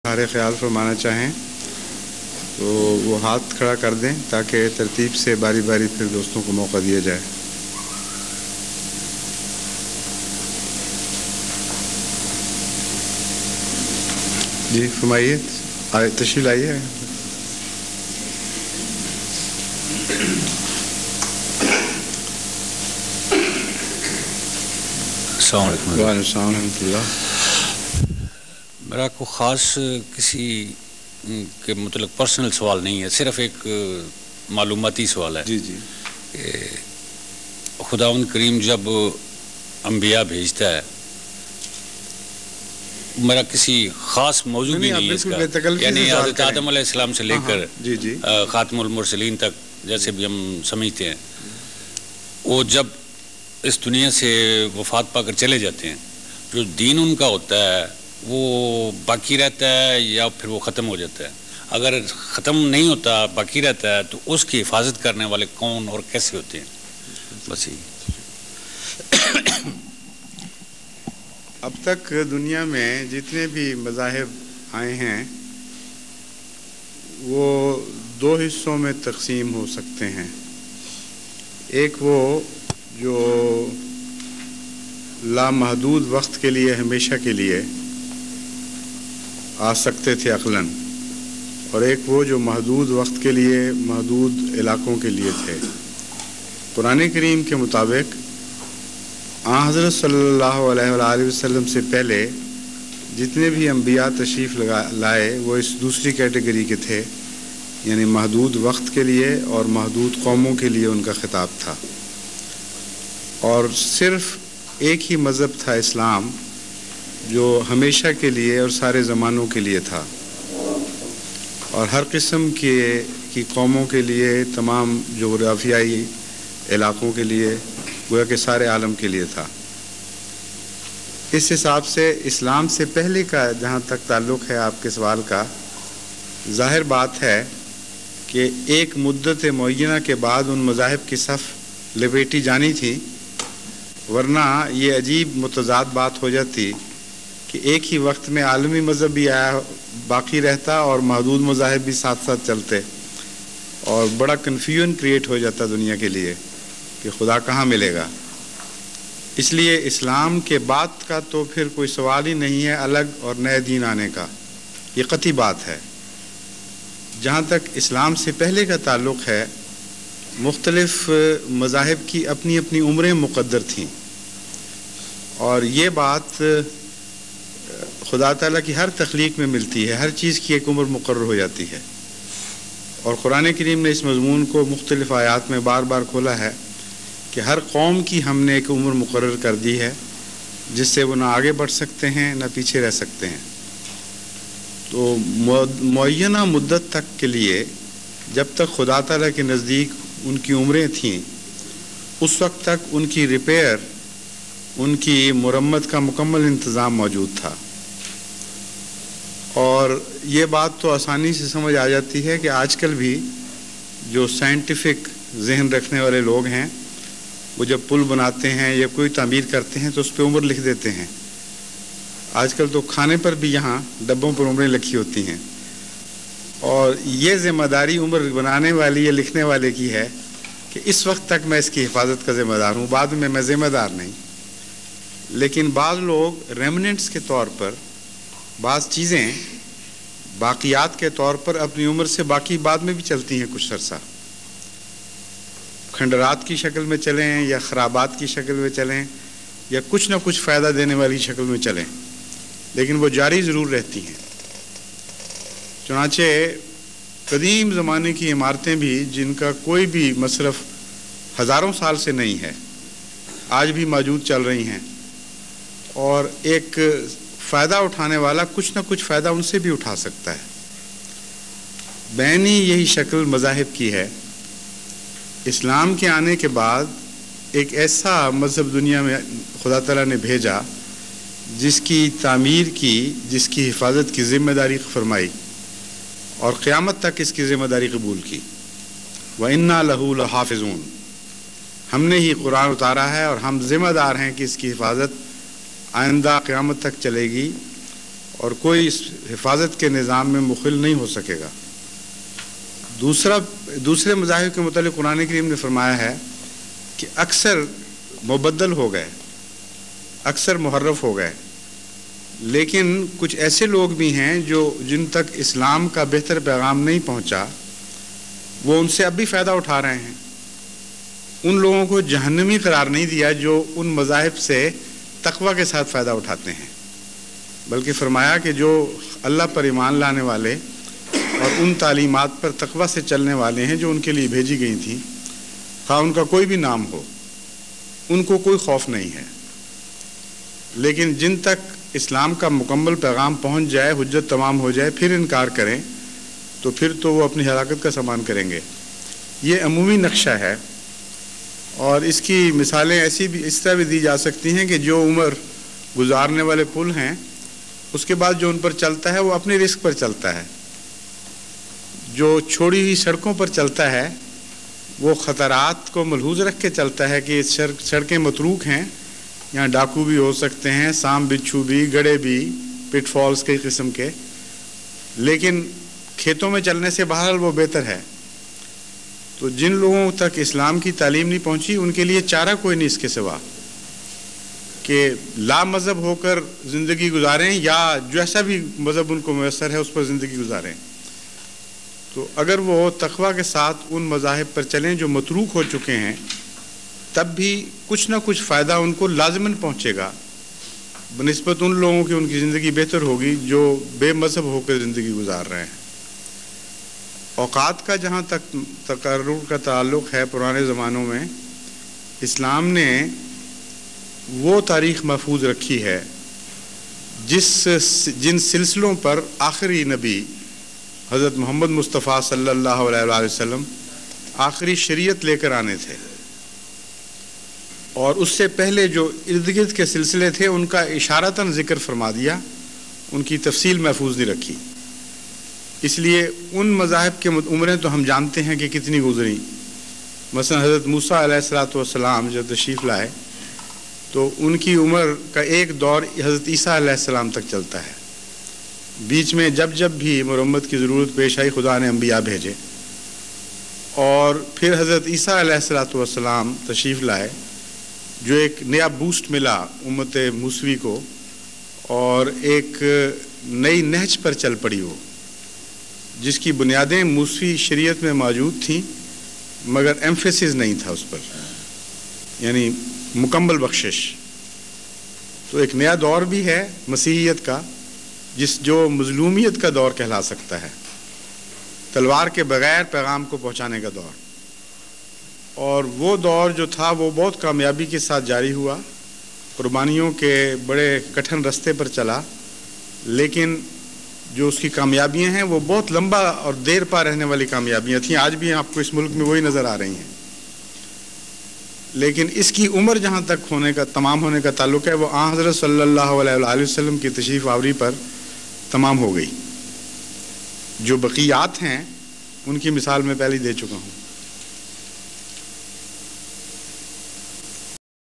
اظہار خیال فرمانا چاہیں تو وہ ہاتھ کھڑا کر دیں تاکہ ترتیب سے باری باری پھر دوستوں کو موقع دیا جائے. جی فرمائیے, تشریف لائیے. السلام علیکم. وعلیکم السلام ورحمۃ اللہ. میرا کوئی خاص کسی کے متعلق پرسنل سوال نہیں ہے, صرف ایک معلوماتی سوال ہے. جی جی. کہ خداوند کریم جب انبیاء بھیجتا ہے, میرا کسی خاص موضوع بھی نہیں ہے اس کا, یعنی حضرت آدم علیہ السلام سے لے کر خاتم المرسلین تک جیسے بھی ہم سمجھتے ہیں, وہ جب اس دنیا سے وفات پا کر چلے جاتے ہیں, جو دین ان کا ہوتا ہے وہ باقی رہتا ہے یا پھر وہ ختم ہو جاتا ہے؟ اگر ختم نہیں ہوتا, باقی رہتا ہے, تو اس کی حفاظت کرنے والے کون اور کیسے ہوتے ہیں؟ بس یہی. اب تک دنیا میں جتنے بھی مذاہب آئے ہیں وہ دو حصوں میں تقسیم ہو سکتے ہیں. ایک وہ جو لامحدود وقت کے لیے, ہمیشہ کے لیے آ سکتے تھے عقلاً, اور ایک وہ جو محدود وقت کے لیے, محدود علاقوں کے لیے تھے. قرآن کریم کے مطابق حضرت صلی اللہ علیہ وآلہ وسلم سے پہلے جتنے بھی انبیاء تشریف لائے وہ اس دوسری کیٹیگری کے تھے, یعنی محدود وقت کے لیے اور محدود قوموں کے لیے ان کا خطاب تھا. اور صرف ایک ہی مذہب تھا اسلام, جو ہمیشہ کے لیے اور سارے زمانوں کے لیے تھا, اور ہر قسم کی قوموں کے لیے, تمام جغرافیائی علاقوں کے لیے, گویا کہ سارے عالم کے لیے تھا. اس حساب سے اسلام سے پہلے کا جہاں تک تعلق ہے آپ کے سوال کا, ظاہر بات ہے کہ ایک مدت معینہ کے بعد ان مذاہب کی صف لپیٹی جانی تھی, ورنہ یہ عجیب متضاد بات ہو جاتی کہ ایک ہی وقت میں عالمی مذہب بھی آیا باقی رہتا اور محدود مذاہب بھی ساتھ ساتھ چلتے, اور بڑا کنفیوژن کریٹ ہو جاتا دنیا کے لیے کہ خدا کہاں ملے گا. اس لیے اسلام کے بعد کا تو پھر کوئی سوال ہی نہیں ہے الگ اور نئے دین آنے کا, یہ قطعی بات ہے. جہاں تک اسلام سے پہلے کا تعلق ہے, مختلف مذاہب کی اپنی اپنی عمریں مقدر تھیں, اور یہ بات خدا تعالیٰ کی ہر تخلیق میں ملتی ہے, ہر چیز کی ایک عمر مقرر ہو جاتی ہے. اور قرآن کریم نے اس مضمون کو مختلف آیات میں بار بار کھولا ہے کہ ہر قوم کی ہم نے ایک عمر مقرر کر دی ہے جس سے وہ نہ آگے بڑھ سکتے ہیں نہ پیچھے رہ سکتے ہیں. تو معینہ مدت تک کے لیے جب تک خدا تعالیٰ کے نزدیک ان کی عمریں تھیں, اس وقت تک ان کی ریپیئر, ان کی مرمت کا مکمل انتظام موجود تھا. اور یہ بات تو آسانی سے سمجھ آ جاتی ہے کہ آج کل بھی جو سائنٹیفک ذہن رکھنے والے لوگ ہیں, وہ جب پل بناتے ہیں یا کوئی تعمیر کرتے ہیں تو اس پہ عمر لکھ دیتے ہیں. آج کل تو کھانے پر بھی یہاں ڈبوں پر عمریں لکھی ہوتی ہیں, اور یہ ذمہ داری عمر بنانے والی یا لکھنے والے کی ہے کہ اس وقت تک میں اس کی حفاظت کا ذمہ دار ہوں, بعد میں ذمہ دار نہیں. لیکن بعض لوگ ریمننٹس کے طور پر بعض چیزیں باقیات کے طور پر اپنی عمر سے باقی بعد میں بھی چلتی ہیں کچھ عرصہ, کھنڈرات کی شکل میں چلیں یا خرابات کی شکل میں چلیں یا کچھ نہ کچھ فائدہ دینے والی شکل میں چلیں, لیکن وہ جاری ضرور رہتی ہیں. چنانچہ قدیم زمانے کی عمارتیں بھی جن کا کوئی بھی مصرف ہزاروں سال سے نہیں ہے, آج بھی موجود چل رہی ہیں, اور ایک فائدہ اٹھانے والا کچھ نہ کچھ فائدہ ان سے بھی اٹھا سکتا ہے. بینی یہی شکل مذاہب کی ہے. اسلام کے آنے کے بعد ایک ایسا مذہب دنیا میں خدا تعالیٰ نے بھیجا جس کی تعمیر کی, جس کی حفاظت کی ذمہ داری فرمائی, اور قیامت تک اس کی ذمہ داری قبول کی. وَإِنَّا لَهُ لَحَافِظُونَ, ہم نے ہی قرآن اتارا ہے اور ہم ذمہ دار ہیں کہ اس کی حفاظت آئندہ قیامت تک چلے گی, اور کوئی اس حفاظت کے نظام میں مخل نہیں ہو سکے گا۔ دوسرے مذاہب کے متعلق قرآن کریم نے فرمایا ہے کہ اکثر مبدل ہو گئے، اکثر محرف ہو گئے، لیکن کچھ ایسے لوگ بھی ہیں جن تک اسلام کا بہتر پیغام نہیں پہنچا، وہ ان سے اب بھی فائدہ اٹھا رہے ہیں۔ ان لوگوں کو جہنمی قرار نہیں دیا جو ان مذاہب سے تقوی کے ساتھ فائدہ اٹھاتے ہیں، بلکہ فرمایا کہ جو اللہ پر ایمان لانے والے اور ان تعلیمات پر تقوی سے چلنے والے ہیں جو ان کے لیے بھیجی گئی تھیں، خواہ ان کا کوئی بھی نام ہو، ان کو کوئی خوف نہیں ہے۔ لیکن جن تک اسلام کا مکمل پیغام پہنچ جائے، حجت تمام ہو جائے، پھر انکار کریں تو پھر تو وہ اپنی ہلاکت کا سامان کریں گے۔ یہ عمومی نقشہ ہے، اور اس کی مثالیں اس طرح بھی دی جا سکتی ہیں کہ جو عمر گزارنے والے پل ہیں، اس کے بعد جو ان پر چلتا ہے وہ اپنے رزق پر چلتا ہے۔ جو چھوڑی ہوئی سڑکوں پر چلتا ہے وہ خطرات کو ملحوظ رکھ کے چلتا ہے کہ سڑکیں متروک ہیں، یہاں ڈاکو بھی ہو سکتے ہیں، سام بچھو بھی، گڑے بھی، پٹ فالز کئی قسم کے، لیکن کھیتوں میں چلنے سے بہرحال وہ بہتر ہے۔ تو جن لوگوں تک اسلام کی تعلیم نہیں پہنچی، ان کے لیے چارہ کوئی نہیں اس کے سوا کہ لا مذہب ہو کر زندگی گزاریں، یا جیسا بھی مذہب ان کو میسر ہے اس پر زندگی گزاریں۔ تو اگر وہ تقوی کے ساتھ ان مذاہب پر چلیں جو متروک ہو چکے ہیں، تب بھی کچھ نہ کچھ فائدہ ان کو لازماً پہنچے گا بنسبت ان لوگوں کی، ان کی زندگی بہتر ہوگی جو بے مذہب ہو کر زندگی گزار رہے ہیں۔ اوقات کا جہاں تک تقرر کا تعلق ہے، پرانے زمانوں میں اسلام نے وہ تاریخ محفوظ رکھی ہے جن سلسلوں پر آخری نبی حضرت محمد مصطفیٰ صلی اللہ علیہ وآلہ وسلم آخری شریعت لے کر آنے تھے، اور اس سے پہلے جو ارد گرد کے سلسلے تھے ان کا اشارتاً ذکر فرما دیا، ان کی تفصیل محفوظ نہیں رکھی۔ اس لیے ان مذاہب کے عمریں تو ہم جانتے ہیں کہ کتنی گزری۔ مثلا حضرت موسیٰ علیہ السلام جب تشریف لائے تو ان کی عمر کا ایک دور حضرت عیسیٰ علیہ السلام تک چلتا ہے۔ بیچ میں جب بھی مرمت کی ضرورت پیش آئی، خدا نے انبیاء بھیجے، اور پھر حضرت عیسیٰ علیہ السلام تشریف لائے، جو ایک نیا بوسٹ ملا امت موسوی کو، اور ایک نئی نہج پر چل پڑی وہ، جس کی بنیادیں موسوی شریعت میں موجود تھیں مگر ایمفیسس نہیں تھا اس پر، یعنی مکمل بخشش۔ تو ایک نیا دور بھی ہے مسیحیت کا، جو مظلومیت کا دور کہلا سکتا ہے، تلوار کے بغیر پیغام کو پہنچانے کا دور۔ اور وہ دور جو تھا وہ بہت کامیابی کے ساتھ جاری ہوا، قربانیوں کے بڑے کٹھن رستے پر چلا، لیکن جو اس کی کامیابیاں ہیں وہ بہت لمبا اور دیر پا رہنے والی کامیابیاں تھیں۔ آج بھی آپ کو اس ملک میں وہی نظر آ رہی ہیں، لیکن اس کی عمر جہاں تک تمام ہونے کا تعلق ہے، وہ آن حضرت صلی اللہ علیہ وآلہ وسلم کی تشریف آوری پر تمام ہو گئی۔ جو بقیات ہیں ان کی مثال میں پہلے دے چکا ہوں۔